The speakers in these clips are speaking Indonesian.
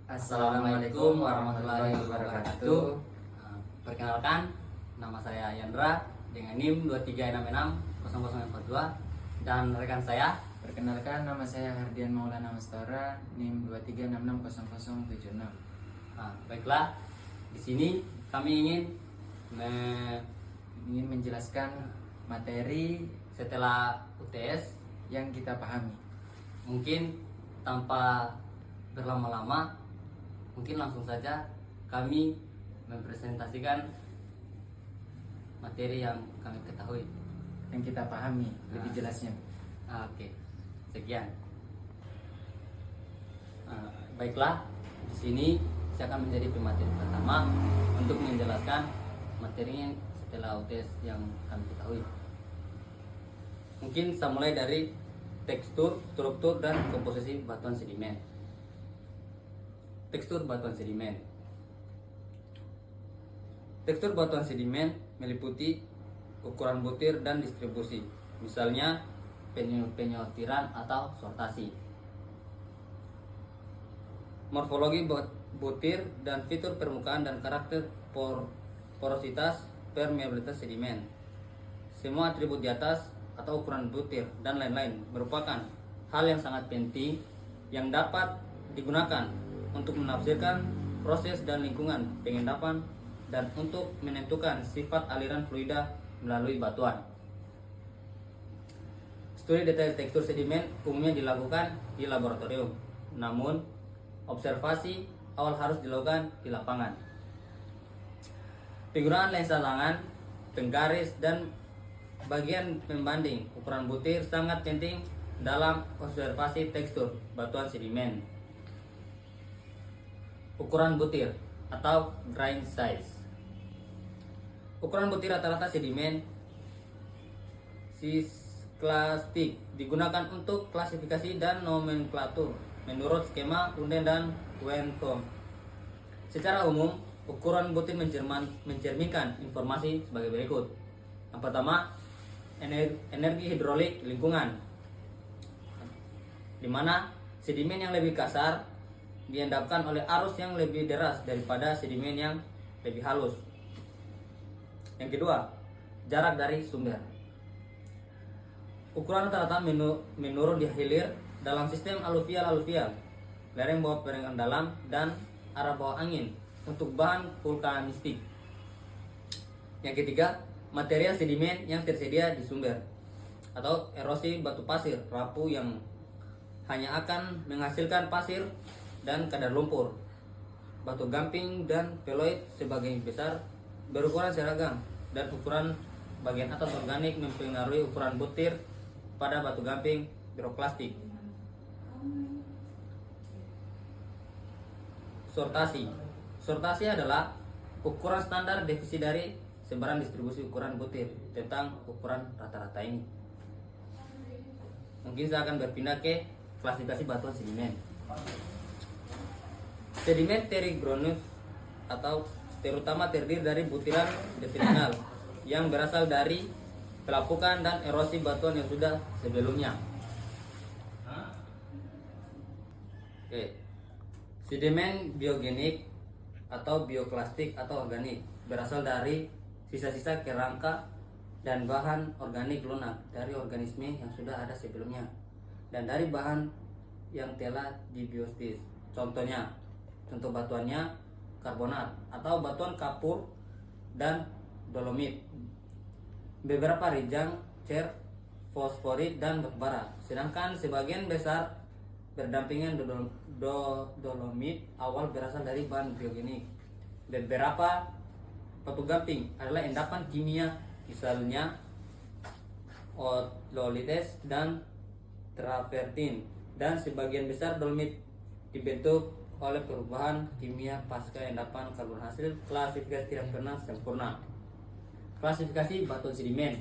Assalamualaikum warahmatullahi wabarakatuh. Perkenalkan, nama saya Yandra dengan NIM 23660042 dan rekan saya. Perkenalkan, nama saya Hardian Maulana Mustara, NIM 23660076. Baiklah, di sini kami ingin menjelaskan materi setelah UTS yang kita pahami. mungkin tanpa berlama-lama, mungkin langsung saja kami mempresentasikan materi yang kami ketahui, yang kita pahami lebih jelasnya. Oke, sekian. Baiklah, di sini saya akan menjadi pemateri pertama untuk menjelaskan materinya setelah UTS yang kami ketahui. Mungkin saya mulai dari tekstur, struktur, dan komposisi batuan sedimen. Tekstur batuan sedimen. Tekstur batuan sedimen meliputi ukuran butir dan distribusi, misalnya penyortiran atau sortasi. Morfologi butir dan fitur permukaan dan karakter porositas, permeabilitas sedimen. Semua atribut di atas atau ukuran butir dan lain-lain merupakan hal yang sangat penting yang dapat digunakan untuk menafsirkan proses dan lingkungan pengendapan dan untuk menentukan sifat aliran fluida melalui batuan. Studi detail tekstur sedimen umumnya dilakukan di laboratorium, namun observasi awal harus dilakukan di lapangan. Penggunaan lensa tangan, penggaris, dan bagian pembanding ukuran butir sangat penting dalam observasi tekstur batuan sedimen. Ukuran butir atau grain size. Ukuran butir rata-rata sedimen sisklastik digunakan untuk klasifikasi dan nomenklatur menurut skema Unden dan Wencom. Secara umum, ukuran butir mencerminkan informasi sebagai berikut. Yang pertama, energi hidrolik lingkungan, di mana sedimen yang lebih kasar diendapkan oleh arus yang lebih deras daripada sedimen yang lebih halus. Yang kedua, jarak dari sumber. Ukuran rata-rata menurun di hilir dalam sistem aluvial, lereng bawah perenggan dalam, dan arah bawah angin untuk bahan vulkanistik. Yang ketiga, material sedimen yang tersedia di sumber atau erosi batu pasir rapuh yang hanya akan menghasilkan pasir dan kadar lumpur. Batu gamping dan peloid sebagian besar berukuran seragam dan ukuran bagian atas organik mempengaruhi ukuran butir pada batu gamping piroklastik. Sortasi adalah ukuran standar definisi dari sebaran distribusi ukuran butir tentang ukuran rata-rata ini. Mungkin saya akan berpindah ke klasifikasi batuan sedimen. Sedimen terigronus atau terutama terdiri dari butiran detritinal yang berasal dari pelapukan dan erosi batuan yang sudah sebelumnya. Sedimen biogenik atau bioklastik atau organik berasal dari sisa-sisa kerangka dan bahan organik lunak dari organisme yang sudah ada sebelumnya dan dari bahan yang telah dibiosis. Contoh batuannya karbonat atau batuan kapur dan dolomit. Beberapa rijang, cer, fosforit, dan batu bara. Sedangkan sebagian besar berdampingan dolomit awal berasal dari bahan biogenik. Beberapa batu gamping adalah endapan kimia, misalnya oolites dan travertin, dan sebagian besar dolomit dibentuk oleh perubahan kimia pasca endapan karbon hasil. Klasifikasi tidak pernah sempurna. Klasifikasi batuan sedimen.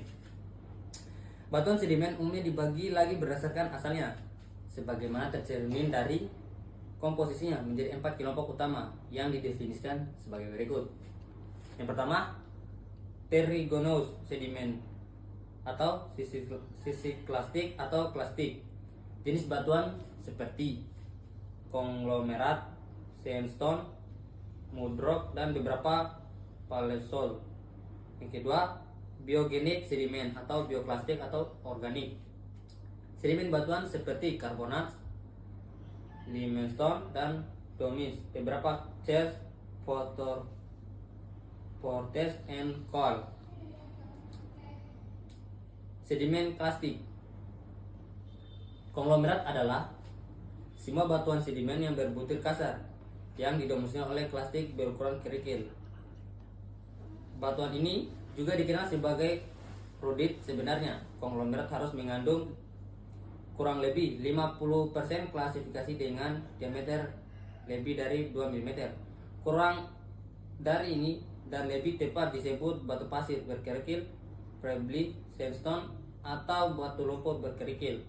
Batuan sedimen umumnya dibagi lagi berdasarkan asalnya, sebagaimana tercermin dari komposisinya menjadi 4 kelompok utama yang didefinisikan sebagai berikut. Yang pertama, terrigonous sedimen atau sisiklastik atau klastik. Jenis batuan seperti konglomerat, sandstone, mudrock, dan beberapa paleosol. Yang kedua, biogenik sedimen atau bioklastik atau organik. Sedimen batuan seperti karbonat, limestone, dan domes, beberapa chest, fortes, and coal. Sedimen klastik. Konglomerat adalah semua batuan sedimen yang berbutir kasar yang didominasi oleh klastik berukuran kerikil. Batuan ini juga dikenal sebagai rudit. Sebenarnya konglomerat harus mengandung kurang lebih 50% klasifikasi dengan diameter lebih dari 2 mm. Kurang dari ini dan lebih tepat disebut batu pasir berkerikil, pebbly sandstone, atau batu lumpur berkerikil.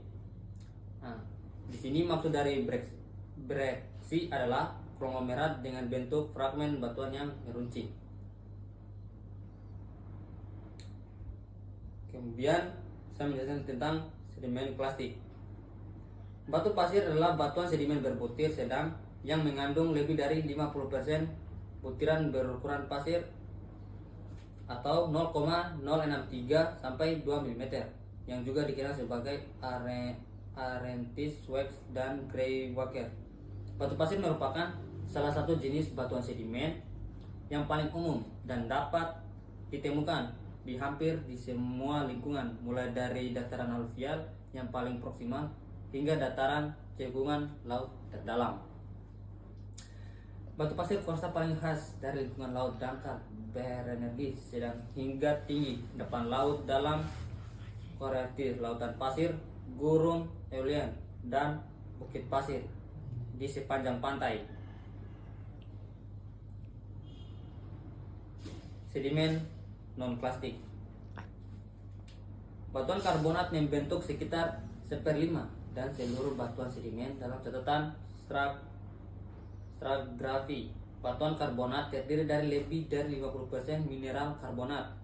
Nah, di sini maksud dari breksi adalah konglomerat dengan bentuk fragmen batuan yang meruncing. Kemudian saya menjelaskan tentang sedimen klastik. Batu pasir adalah batuan sedimen berbutir sedang yang mengandung lebih dari 50% butiran berukuran pasir atau 0,063 sampai 2 mm, yang juga dikenal sebagai Arentis wax dan Greywacker. Batu pasir merupakan salah satu jenis batuan sedimen yang paling umum dan dapat ditemukan di hampir di semua lingkungan, mulai dari dataran aluvial yang paling proksimal hingga dataran cekungan laut terdalam. Batu pasir kosta paling khas dari lingkungan laut dangkal, berenergi sedang hingga tinggi, depan laut dalam, koreaktif, lautan pasir, gurun eolian, dan bukit pasir di sepanjang pantai. Sedimen non-plastik. Batuan karbonat membentuk sekitar 1/5 dan seluruh batuan sedimen dalam catatan stratigrafi. Batuan karbonat terdiri dari lebih dari 50% mineral karbonat,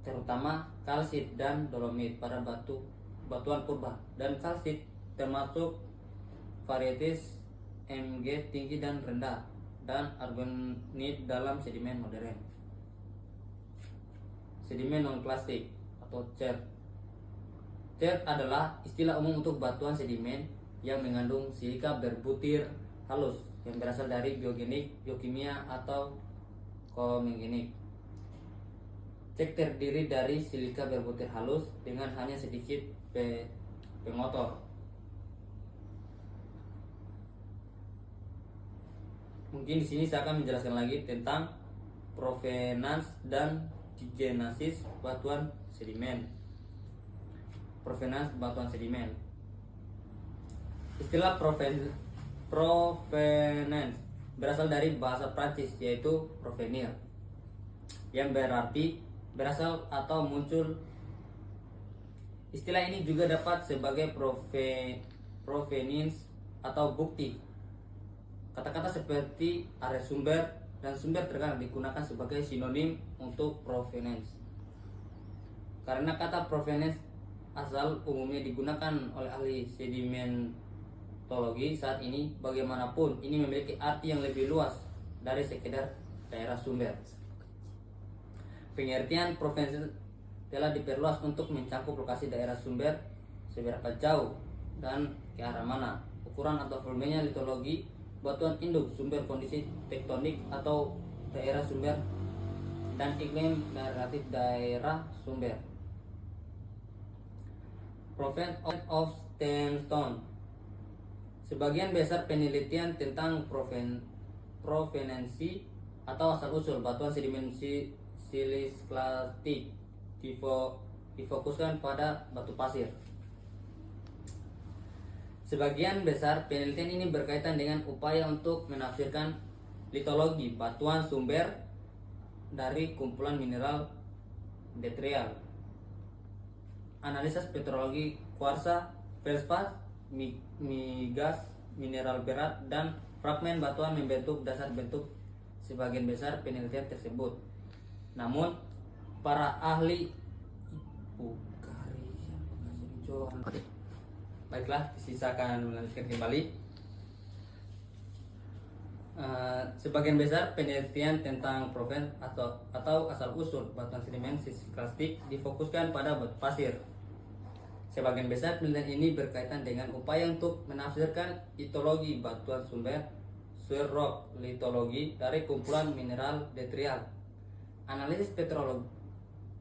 terutama kalsit dan dolomit pada batuan purba, dan kalsit termasuk varietas Mg tinggi dan rendah, dan argonit dalam sedimen modern. Sedimen non-plastik atau chert. Chert adalah istilah umum untuk batuan sedimen yang mengandung silika berbutir halus yang berasal dari biogenik, biokimia, atau komengenik. Chert terdiri dari silika berbutir halus dengan hanya sedikit pengotor. Mungkin di sini saya akan menjelaskan lagi tentang provenance dan digenesis batuan sedimen. Provenance batuan sedimen. Istilah provenance berasal dari bahasa Prancis, yaitu provenir, yang berarti berasal atau muncul. Istilah ini juga dapat sebagai provenience atau bukti. Kata-kata seperti area sumber dan sumber terkadang digunakan sebagai sinonim untuk provenance. Karena kata provenance asal umumnya digunakan oleh ahli sedimentologi saat ini, bagaimanapun ini memiliki arti yang lebih luas dari sekedar daerah sumber. Pengertian provenance telah diperluas untuk mencakup lokasi daerah sumber, seberapa jauh dan ke arah mana, ukuran atau volumenya, litologi batuan induk, sumber, kondisi tektonik atau daerah sumber, dan iklim relatif daerah sumber. Provenance of sandstone. Sebagian besar penelitian tentang provenansi atau asal-usul batuan sedimen silisklastik difokuskan pada batu pasir. Sebagian besar penelitian ini berkaitan dengan upaya untuk menafsirkan litologi batuan sumber dari kumpulan mineral detrial, analisis petrologi kuarsa, feldspat, migas, mineral berat, dan fragmen batuan membentuk dasar bentuk sebagian besar penelitian tersebut. Namun para ahli baiklah, sisa akan melanjutkan kembali. Sebagian besar penelitian tentang proveniens atau asal-usul batuan sedimen sisklastik difokuskan pada batu pasir. Sebagian besar penelitian ini berkaitan dengan upaya untuk menafsirkan litologi batuan sumber, soil rock litologi dari kumpulan mineral detrial, analisis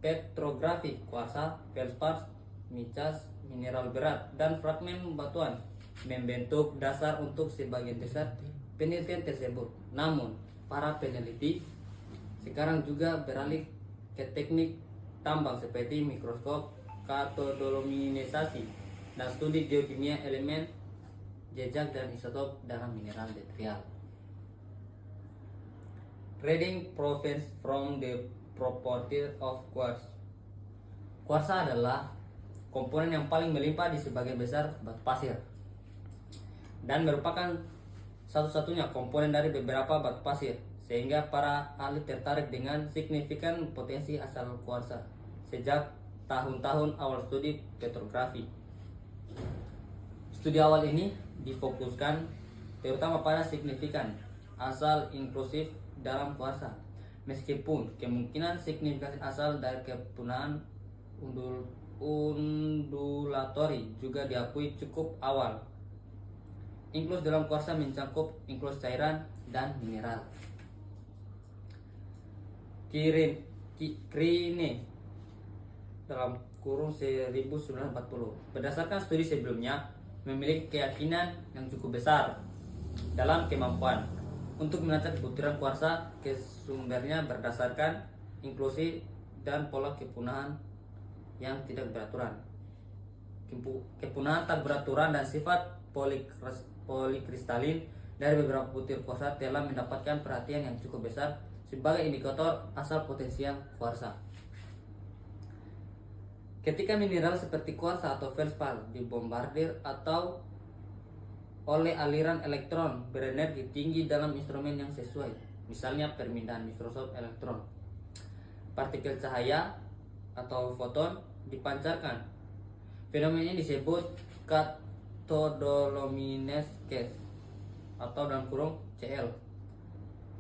petrografi kuarsa, feldspar, micas, mineral berat, dan fragmen batuan membentuk dasar untuk sebagian besar penelitian tersebut. Namun, para peneliti sekarang juga beralih ke teknik tambang seperti mikroskop, katodoluminesasi, dan studi geokimia elemen, jejak, dan isotop dalam mineral detrial. Reading province from the property of quartz. Kuarsa adalah komponen yang paling melimpah di sebagian besar batu pasir dan merupakan satu-satunya komponen dari beberapa batu pasir, sehingga para ahli tertarik dengan signifikan potensi asal kuarsa sejak tahun-tahun awal studi petrografi. Studi awal ini difokuskan terutama pada signifikan asal inklusif dalam kuarsa, meskipun kemungkinan signifikasi asal dari kepunahan undulatori juga diakui cukup awal. Inklus dalam kuarsa mencakup inklus cairan dan mineral. Krine dalam kurung 1940 berdasarkan studi sebelumnya memiliki keyakinan yang cukup besar dalam kemampuan untuk melacak butiran kuarsa ke sumbernya berdasarkan inklusi dan pola kepunahan yang tidak beraturan. Kepunahan tak beraturan dan sifat polikristalin dari beberapa butir kuarsa telah mendapatkan perhatian yang cukup besar sebagai indikator asal potensial kuarsa. Ketika mineral seperti kuarsa atau feldspar dibombardir atau oleh aliran elektron berenergi tinggi dalam instrumen yang sesuai, misalnya permintaan mikroskop elektron, partikel cahaya atau foton dipancarkan. Fenomena ini disebut katodoluminescence atau dalam kurung CL.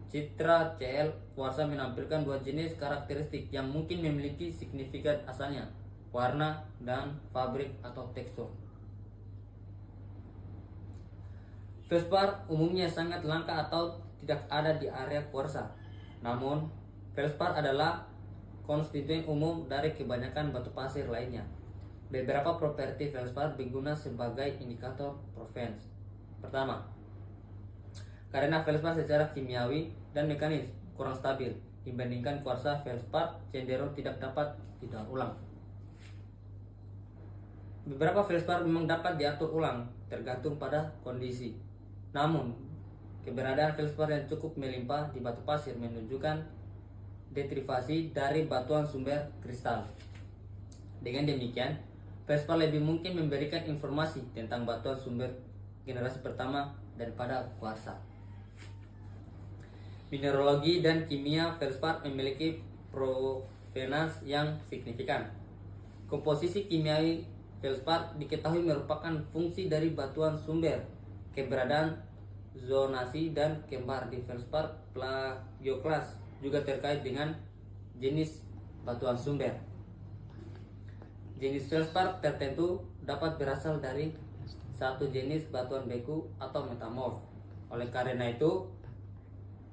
Citra CL kuarsa menampilkan dua jenis karakteristik yang mungkin memiliki signifikan asalnya, warna dan fabrik atau tekstur. Feldspar umumnya sangat langka atau tidak ada di area kuarsa. Namun, feldspar adalah konstituen umum dari kebanyakan batu pasir lainnya. Beberapa properti feldspar berguna sebagai indikator proveniens. Pertama, karena feldspar secara kimiawi dan mekanis kurang stabil dibandingkan kuarsa, feldspar cenderung tidak dapat didaur ulang. Beberapa feldspar memang dapat diatur ulang tergantung pada kondisi. Namun, keberadaan feldspar yang cukup melimpah di batu pasir menunjukkan detrivasi dari batuan sumber kristal. Dengan demikian, feldspar lebih mungkin memberikan informasi tentang batuan sumber generasi pertama daripada kuarsa. Mineralogi dan kimia feldspar memiliki proveniens yang signifikan. Komposisi kimiawi feldspar diketahui merupakan fungsi dari batuan sumber. Keberadaan zonasi dan kembar di feldspar plagioklas juga terkait dengan jenis batuan sumber. Jenis feldspar tertentu dapat berasal dari satu jenis batuan beku atau metamorf. Oleh karena itu,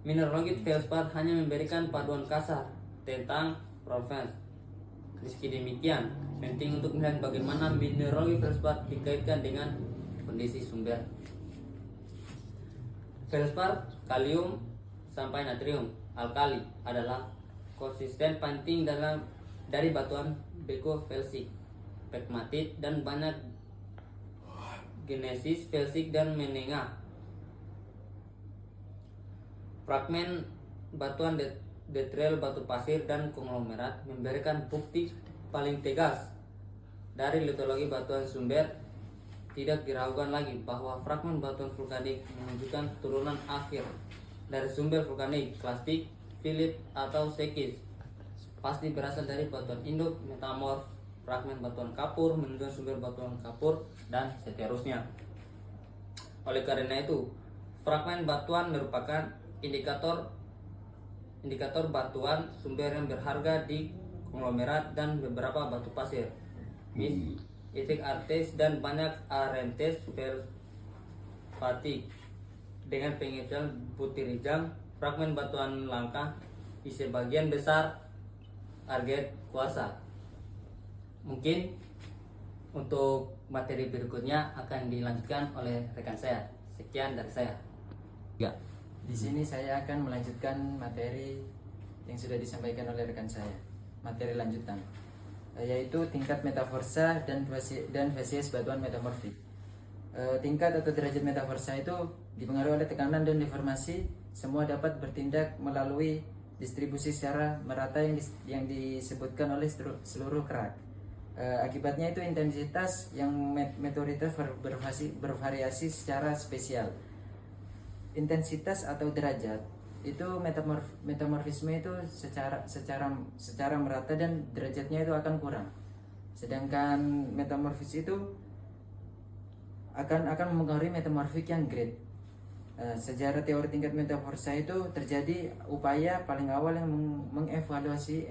mineralogi feldspar hanya memberikan paduan kasar tentang proveniens. Meski demikian, penting untuk melihat bagaimana mineralogi feldspar dikaitkan dengan kondisi sumber. Feldspar kalium sampai natrium alkali adalah konsisten penting dari batuan beku felsik, pegmatit, dan banyak genesis felsik dan menengah. Fragmen batuan detrial batu pasir dan konglomerat memberikan bukti paling tegas dari litologi batuan sumber. Tidak diragukan lagi bahwa fragmen batuan vulkanik menunjukkan turunan akhir dari sumber vulkanik klastik, Philip atau sekis. Pasti berasal dari batuan induk, metamorf, fragmen batuan kapur menunjukkan sumber batuan kapur, dan seterusnya. Oleh karena itu, fragmen batuan merupakan indikator batuan sumber yang berharga di konglomerat dan beberapa batu pasir. Itik artis dan banyak arentes velvatik dengan pengecilan butirijang, fragmen batuan langka di sebagian besar arget kuasa. Mungkin untuk materi berikutnya akan dilanjutkan oleh rekan saya. Sekian dari saya. Ya. Di sini saya akan melanjutkan materi yang sudah disampaikan oleh rekan saya. Materi lanjutan, yaitu tingkat metaforsa dan fasies batuan metamorfik. Tingkat atau derajat metaforsa itu dipengaruhi oleh tekanan dan deformasi. Semua dapat bertindak melalui distribusi secara merata yang disebutkan oleh seluruh kerak. Akibatnya itu intensitas yang meteoritas bervariasi secara spesial. Intensitas atau derajat itu metamorfisme itu secara merata dan derajatnya itu akan kurang. Sedangkan metamorfis itu akan mempengaruhi metamorfik yang grade. Sejarah teori tingkat metaforsa itu terjadi upaya paling awal yang mengevaluasi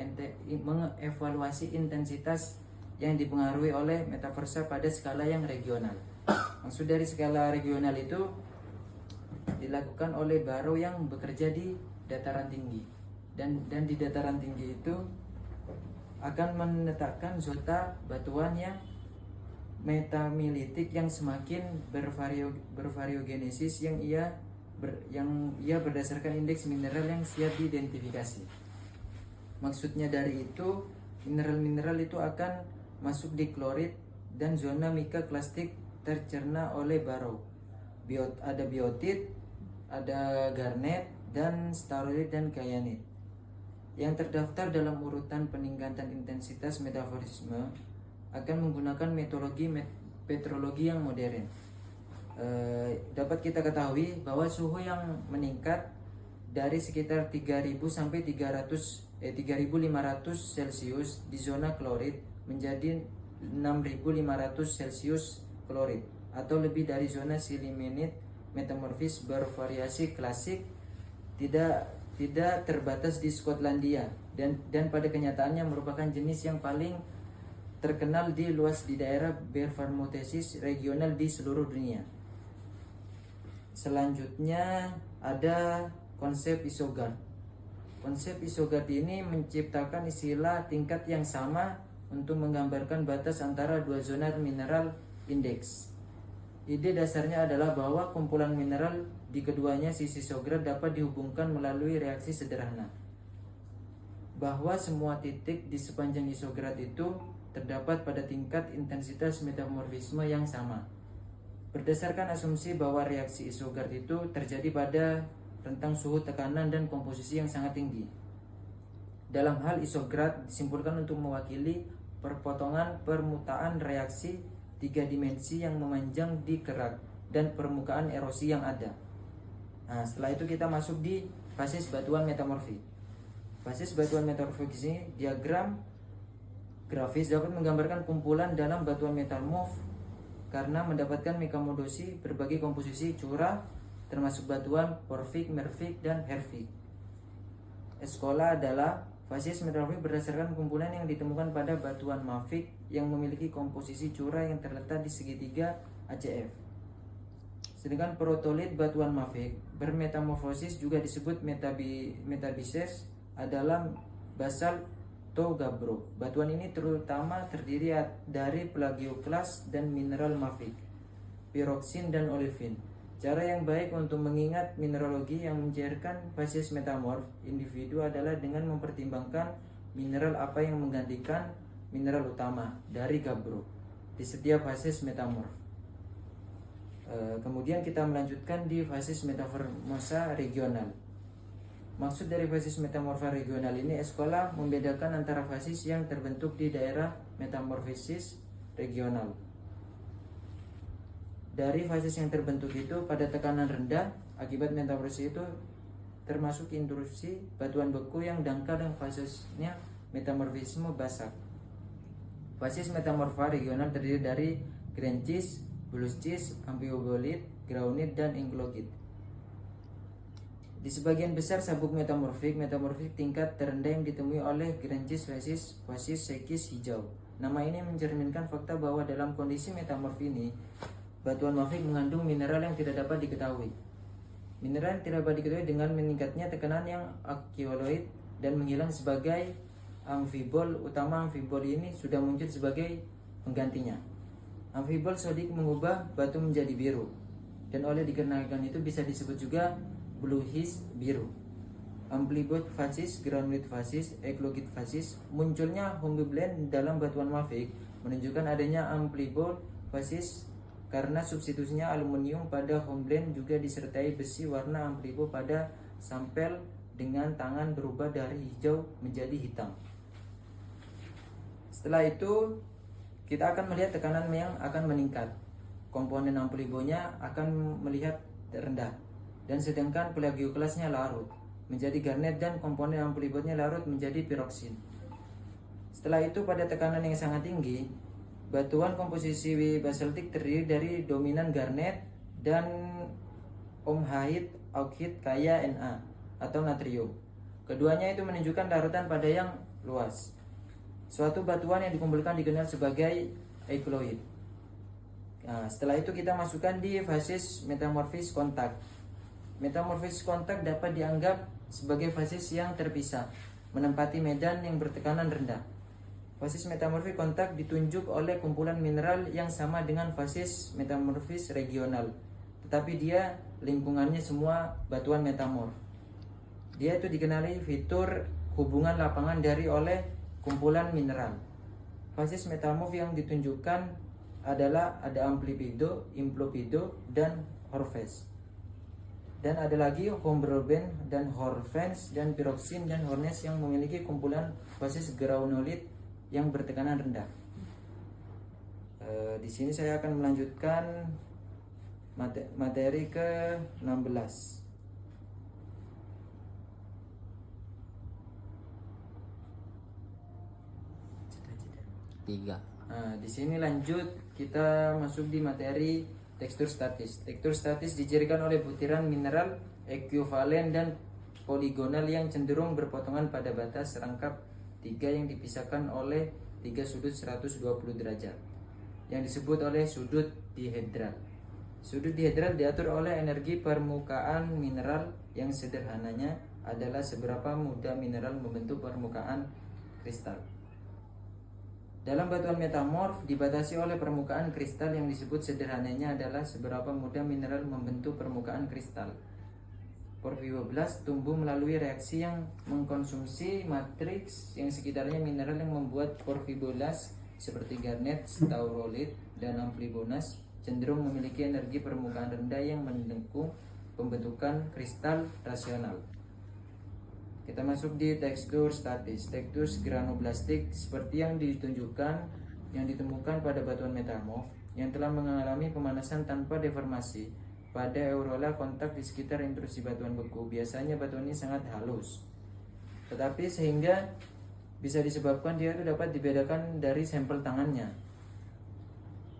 intensitas yang dipengaruhi oleh metaforsa pada skala yang regional. Maksud dari skala regional itu dilakukan oleh baro yang bekerja di dataran tinggi, dan di dataran tinggi itu akan menetapkan zona batuan yang metamilitik yang semakin bervariogenesis yang ia berdasarkan indeks mineral yang siap diidentifikasi. Maksudnya dari itu, mineral-mineral itu akan masuk di klorid dan zona mikaklastik tercerna oleh baro. Ada biotit, ada garnet, dan starolit dan kyanit. Yang terdaftar dalam urutan peningkatan intensitas metaforisme akan menggunakan metodologi petrologi yang modern. Dapat kita ketahui bahwa suhu yang meningkat dari sekitar 3000 sampai 3500 Celcius di zona klorid menjadi 6500 Celcius klorid atau lebih dari zona silimenit metamorfis bervariasi klasik tidak terbatas di Skotlandia dan pada kenyataannya merupakan jenis yang paling terkenal di daerah bervarmotesis regional di seluruh dunia. Selanjutnya ada konsep isogard. Konsep isogard ini menciptakan istilah tingkat yang sama untuk menggambarkan batas antara dua zona mineral indeks. Ide dasarnya adalah bahwa kumpulan mineral di keduanya sisi isograt dapat dihubungkan melalui reaksi sederhana. Bahwa semua titik di sepanjang isograt itu terdapat pada tingkat intensitas metamorfisme yang sama. Berdasarkan asumsi bahwa reaksi isograt itu terjadi pada rentang suhu tekanan dan komposisi yang sangat tinggi. Dalam hal isograt disimpulkan untuk mewakili perpotongan permutaan reaksi 3 dimensi yang memanjang di kerak dan permukaan erosi yang ada. Nah, setelah itu kita masuk di fasis batuan metamorfik. Fasis batuan metamorfik ini diagram grafis dapat menggambarkan kumpulan dalam batuan metamorf karena mendapatkan mekamodosi berbagai komposisi curah termasuk batuan porfik, merfik, dan herfik. Eskola adalah fasis metamorfik berdasarkan kumpulan yang ditemukan pada batuan mafik yang memiliki komposisi curah yang terletak di segitiga ACF. Sedangkan protolit batuan mafik bermetamorfosis juga disebut metabises adalah basal gabbro. Batuan ini terutama terdiri dari plagioklas dan mineral mafik, piroksin dan olivin. Cara yang baik untuk mengingat mineralogi yang mencairkan fasis metamorf individu adalah dengan mempertimbangkan mineral apa yang menggantikan mineral utama dari gabbro di setiap fasis metamorf. Kemudian kita melanjutkan di fasis metamorfosa regional. Maksud dari fasis metamorfa regional ini, Eskola membedakan antara fasis yang terbentuk di daerah metamorfosis regional. Dari fasis yang terbentuk itu pada tekanan rendah akibat metamorfosis itu termasuk intrusi batuan beku yang dangkal dan fasisnya metamorfisme basak. Fasis metamorfa regional terdiri dari grancis, blueschist, ambiobolit, graunit, dan inglogit. Di sebagian besar sabuk metamorfik tingkat terendah yang ditemui oleh grancis fasis sekis hijau. Nama ini mencerminkan fakta bahwa dalam kondisi metamorf ini, batuan mafik mengandung mineral yang tidak dapat diketahui. Mineral yang tidak dapat diketahui dengan meningkatnya tekanan yang alkaloid dan menghilang sebagai amfibol. Utama amfibol ini sudah muncul sebagai penggantinya. Amfibol sodik mengubah batu menjadi biru, dan oleh dikarenakan itu bisa disebut juga bluish biru. Amplibot fasis, granulate fasis, eklogit fasis. Munculnya hornblende dalam batuan mafik menunjukkan adanya amplibot fasis karena substitusinya aluminium pada hornblende juga disertai besi. Warna amplibo pada sampel dengan tangan berubah dari hijau menjadi hitam. Setelah itu kita akan melihat tekanan yang akan meningkat. Komponen amplibonya akan melihat rendah, dan sedangkan plagioklasnya larut menjadi garnet dan komponen amplibotnya larut menjadi piroksin. Setelah itu pada tekanan yang sangat tinggi, batuan komposisi basaltik terdiri dari dominan garnet dan omhait aukit kaya Na atau natrium. Keduanya itu menunjukkan larutan pada yang luas. Suatu batuan yang dikumpulkan dikenal sebagai eikloid. Nah, setelah itu kita masukkan di fasis metamorfis kontak. Metamorfis kontak dapat dianggap sebagai fasis yang terpisah, menempati medan yang bertekanan rendah. Fasis metamorfis kontak ditunjuk oleh kumpulan mineral yang sama dengan fasis metamorfis regional, tetapi dia lingkungannya semua batuan metamorf. Dia itu dikenali fitur hubungan lapangan dari oleh kumpulan mineral. Fasis metamorf yang ditunjukkan adalah ada amplipido, implopido, dan horfes. Dan ada lagi hornblende dan horfens dan piroksin dan hornes yang memiliki kumpulan fasis granulit yang bertekanan rendah. Di sini saya akan melanjutkan materi ke-16. Nah, di sini lanjut kita masuk di materi tekstur statis. Tekstur statis dicirikan oleh butiran mineral ekuivalen dan poligonal yang cenderung berpotongan pada batas rangkap 3 yang dipisahkan oleh 3 sudut 120 derajat yang disebut oleh sudut dihedral. Sudut dihedral diatur oleh energi permukaan mineral yang sederhananya adalah seberapa mudah mineral membentuk permukaan kristal. Dalam batuan metamorf dibatasi oleh permukaan kristal yang disebut sederhananya adalah seberapa mudah mineral membentuk permukaan kristal. Porfiboblas tumbuh melalui reaksi yang mengkonsumsi matriks yang sekitarnya. Mineral yang membuat porfiboblas seperti garnet, staurolite, dan amplibonas cenderung memiliki energi permukaan rendah yang mendukung pembentukan kristal rasional. Kita masuk di tekstur statis. Tekstur granoblastik seperti yang ditemukan pada batuan metamorf yang telah mengalami pemanasan tanpa deformasi pada aureola kontak di sekitar intrusi batuan beku. Biasanya batuan ini sangat halus, tetapi sehingga bisa disebabkan dia itu dapat dibedakan dari sampel tangannya.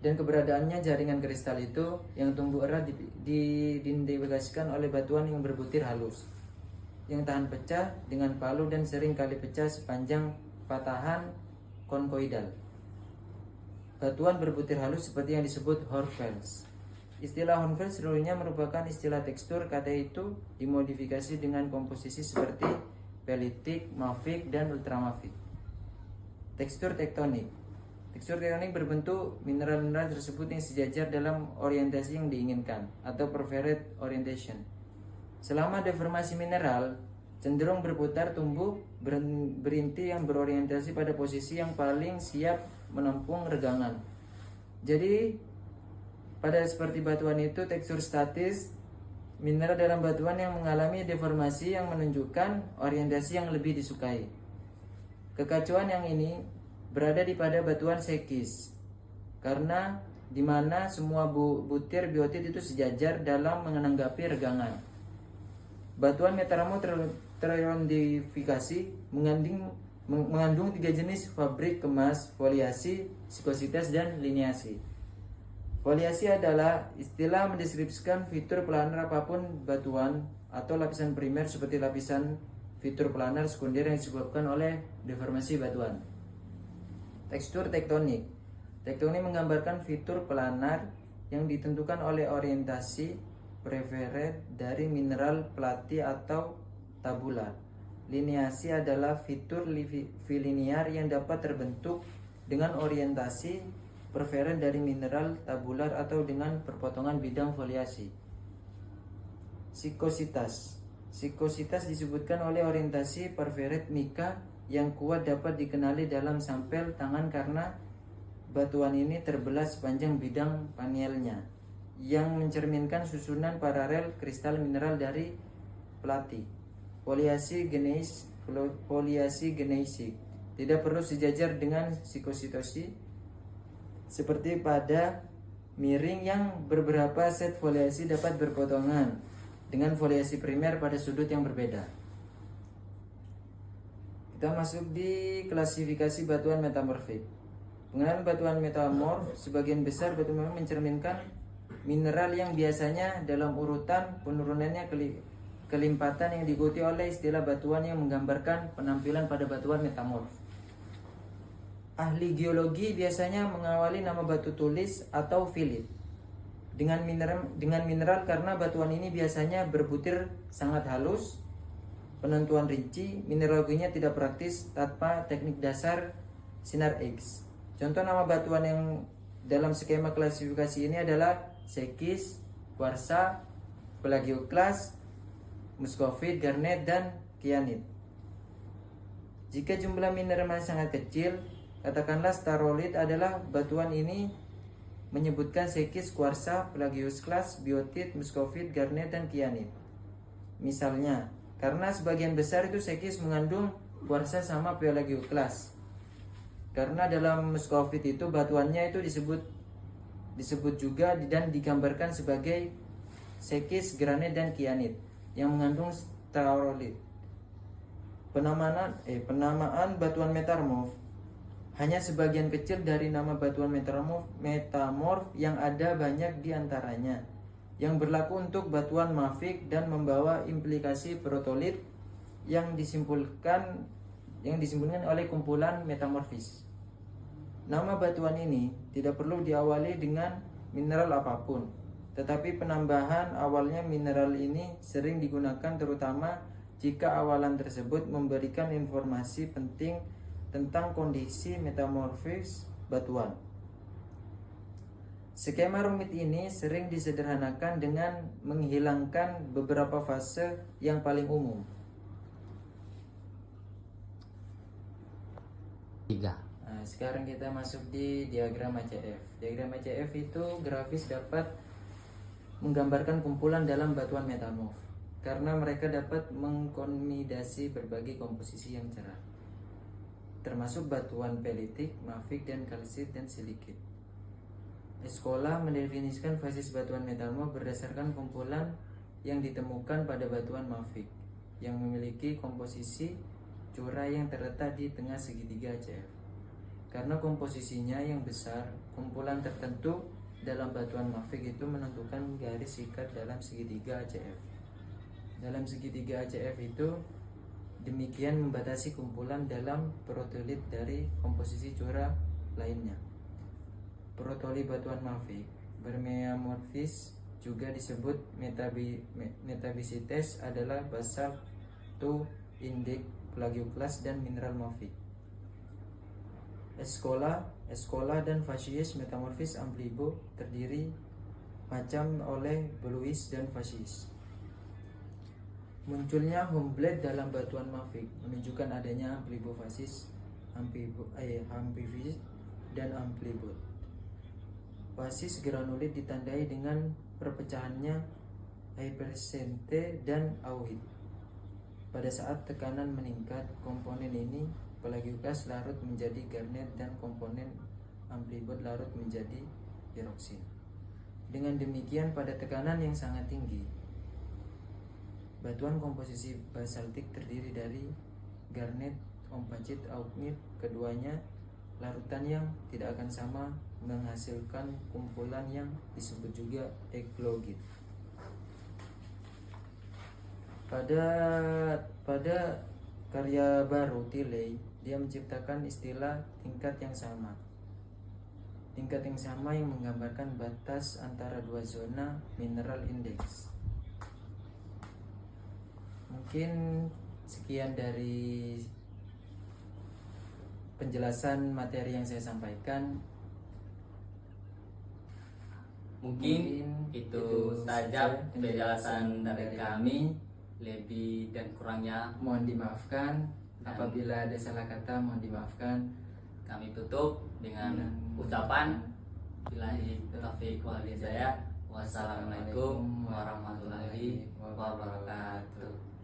Dan keberadaannya jaringan kristal itu yang tumbuh erat diindikasikan oleh batuan yang berbutir halus, yang tahan pecah dengan palu dan sering kali pecah sepanjang patahan konkoidal. Batuan berbutir halus seperti yang disebut hornfels. Istilah hornfels dulunya merupakan istilah tekstur. Kata itu dimodifikasi dengan komposisi seperti pelitik, mafik, dan ultramafik. Tekstur tektonik. Tekstur tektonik berbentuk mineral-mineral tersebut yang sejajar dalam orientasi yang diinginkan atau preferred orientation. Selama deformasi mineral cenderung berputar, tumbuh berinti yang berorientasi pada posisi yang paling siap menampung regangan. Jadi pada seperti batuan itu tekstur statis mineral dalam batuan yang mengalami deformasi yang menunjukkan orientasi yang lebih disukai. Kekacauan yang ini berada di pada batuan sekis karena di mana semua butir biotit itu sejajar dalam menanggapi regangan. Batuan metamorf teridentifikasi mengandung 3 jenis fabrik kemas: foliasi, sikositas, dan lineasi. Foliasi adalah istilah mendeskripsikan fitur planar apapun batuan atau lapisan primer seperti lapisan fitur planar sekunder yang disebabkan oleh deformasi batuan. Tekstur tektonik. Tektonik menggambarkan fitur planar yang ditentukan oleh orientasi preferred dari mineral pelati atau tabular. Lineasi adalah fitur filiniar yang dapat terbentuk dengan orientasi preferred dari mineral tabular atau dengan perpotongan bidang foliasi. Sikositas. Sikositas disebutkan oleh orientasi preferred mika yang kuat dapat dikenali dalam sampel tangan karena batuan ini terbelah sepanjang bidang panelnya yang mencerminkan susunan paralel kristal mineral dari pelati. Foliasi geneisik tidak perlu sejajar dengan sikositosi seperti pada miring yang beberapa set foliasi dapat berpotongan dengan foliasi primer pada sudut yang berbeda. Kita masuk di klasifikasi batuan metamorfik. Pengenalan batuan metamorf, sebagian besar batuan mencerminkan mineral yang biasanya dalam urutan penurunannya kelimpatan yang diikuti oleh istilah batuan yang menggambarkan penampilan pada batuan metamorf. Ahli geologi biasanya mengawali nama batu tulis atau filit dengan mineral karena batuan ini biasanya berbutir sangat halus. Penentuan rinci mineraloginya tidak praktis tanpa teknik dasar sinar X. Contoh nama batuan yang dalam skema klasifikasi ini adalah sekis, kuarsa, plagioklas, muscovite, garnet, dan kyanit. Jika jumlah mineral sangat kecil, katakanlah starolit adalah batuan ini menyebutkan sekis, kuarsa, plagioklas, biotit, muscovite, garnet, dan kyanit. Misalnya, karena sebagian besar itu sekis mengandung kuarsa sama plagioklas. Karena dalam muscovite itu batuannya itu disebut juga dan digambarkan sebagai sekis, granit, dan kyanit yang mengandung starolit. Penamaan batuan metamorf hanya sebagian kecil dari nama batuan metamorf yang ada banyak di antaranya yang berlaku untuk batuan mafik dan membawa implikasi protolit yang disimpulkan oleh kumpulan metamorfis. Nama batuan ini tidak perlu diawali dengan mineral apapun, tetapi penambahan awalnya mineral ini sering digunakan terutama jika awalan tersebut memberikan informasi penting tentang kondisi metamorfis batuan. Skema rumit ini sering disederhanakan dengan menghilangkan beberapa fase yang paling umum. 3. Nah, sekarang kita masuk di diagram ACF. Diagram ACF itu grafis dapat menggambarkan kumpulan dalam batuan metamorf karena mereka dapat mengkombinasi berbagai komposisi yang cerah, termasuk batuan pelitik, mafik, dan kalsit dan silikit. Escola mendefinisikan fasis batuan metamorf berdasarkan kumpulan yang ditemukan pada batuan mafik yang memiliki komposisi curah yang terletak di tengah segitiga ACF. Karena komposisinya yang besar, kumpulan tertentu dalam batuan mafik itu menentukan garis ikat dalam segitiga ACF. Dalam segitiga ACF itu demikian membatasi kumpulan dalam protolit dari komposisi curah lainnya. Protolit batuan mafik bermetamorfis juga disebut metabisites adalah basalt, indik, plagioklas, dan mineral mafik. Escola dan facies metamorfis amplibo terdiri macam oleh Bluis dan facies. Munculnya Humboldt dalam batuan mafik menunjukkan adanya amplibofasis, amphiphysis, dan amplibot. Fasis granulit ditandai dengan perpecahannya hypersente dan auhid. Pada saat tekanan meningkat, komponen ini plagioklas larut menjadi garnet dan komponen amplibot larut menjadi piroksin. Dengan demikian pada tekanan yang sangat tinggi, batuan komposisi basaltik terdiri dari garnet, ompacit, augnit, keduanya larutan yang tidak akan sama menghasilkan kumpulan yang disebut juga eklogit. Pada karya baru Tilley, dia menciptakan istilah tingkat yang sama. Tingkat yang sama yang menggambarkan batas antara dua zona mineral index. Mungkin sekian dari penjelasan materi yang saya sampaikan. Mungkin itu saja penjelasan dari kami. Lebih dan kurangnya Mohon dimaafkan. Apabila ada salah kata, mohon dimaafkan. kami tutup dengan ucapan billahi taufiq wal hidayah. Wassalamualaikum warahmatullahi wabarakatuh.